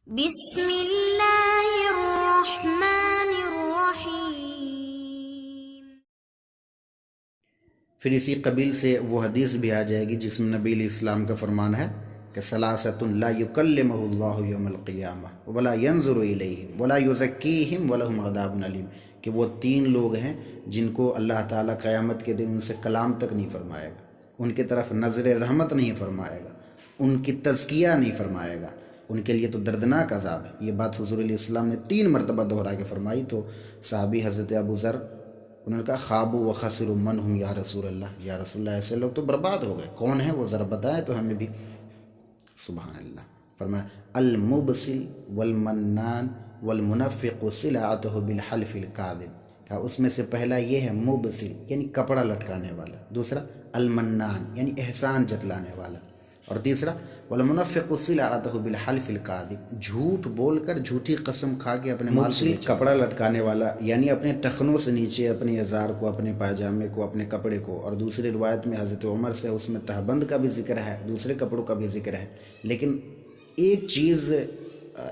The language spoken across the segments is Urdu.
بسم اللہ الرحمن الرحیم۔ پھر اسی قبیل سے وہ حدیث بھی آ جائے گی جس میں نبی علیہ السلام کا فرمان ہے کہ ثلاثۃ لا یکلمہ اللہ یوم القیامہ ولا ینظر الیہم ولا یزکیہم ولہم عذاب علیم، کہ وہ 3 لوگ ہیں جن کو اللہ تعالیٰ قیامت کے دن ان سے کلام تک نہیں فرمائے گا، ان کی طرف نظر رحمت نہیں فرمائے گا، ان کی تزکیہ نہیں فرمائے گا، ان کے لیے تو دردناک عذاب ہے۔ یہ بات حضور علیہ السلام نے 3 مرتبہ دہرا کے فرمائی تو صحابی حضرت ابو ذر انہوں نے کہا خوابوا وخسروا من ہم یا رسول اللہ، یا رسول اللہ ایسے لوگ تو برباد ہو گئے، کون ہیں وہ ذرا بتائیں تو ہمیں بھی۔ سبحان اللہ، فرمایا المبسل والمنان والمنفق سلعتہ بالحلف الکاذب، اس میں سے پہلا یہ ہے مبسل یعنی کپڑا لٹکانے والا، دوسرا المنان یعنی احسان جتلانے والا، اور تیسرا والمنفق سلعتہ بالحلف الکاذب، جھوٹ بول کر جھوٹی قسم کھا کے اپنے مال سے کپڑا لٹکانے والا یعنی اپنے ٹخنوں سے نیچے اپنے ازار کو، اپنے پاجامے کو، اپنے کپڑے کو، اور دوسری روایت میں حضرت عمر سے اس میں تہبند کا بھی ذکر ہے، دوسرے کپڑوں کا بھی ذکر ہے، لیکن ایک چیز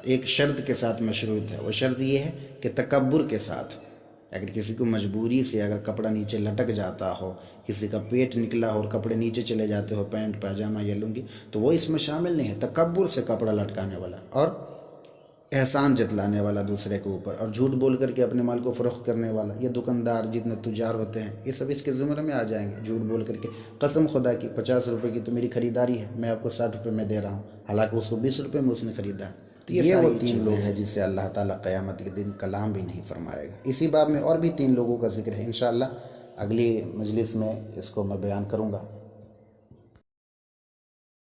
ایک شرط کے ساتھ مشروط ہے، وہ شرط یہ ہے کہ تکبر کے ساتھ، اگر کسی کو مجبوری سے اگر کپڑا نیچے لٹک جاتا ہو، کسی کا پیٹ نکلا ہو اور کپڑے نیچے چلے جاتے ہو، پینٹ پاجامہ یا لنگی، تو وہ اس میں شامل نہیں ہے۔ تکبر سے کپڑا لٹکانے والا اور احسان جتلانے والا دوسرے کے اوپر، اور جھوٹ بول کر کے اپنے مال کو فروخت کرنے والا، یہ دکاندار جتنے تجار ہوتے ہیں یہ سب اس کے زمرے میں آ جائیں گے۔ جھوٹ بول کر کے قسم خدا کی 50 روپے کی تو میری خریداری ہے، میں آپ کو 60 روپے میں دے رہا ہوں، حالانکہ اس کو 20 روپے میں اس نے خریدا ہے۔ تو یہ وہ 3 لوگ ہیں جس سے اللہ تعالیٰ قیامت کے دن کلام بھی نہیں فرمائے گا۔ اسی باب میں اور بھی 3 لوگوں کا ذکر ہے، انشاءاللہ اگلی مجلس میں اس کو میں بیان کروں گا۔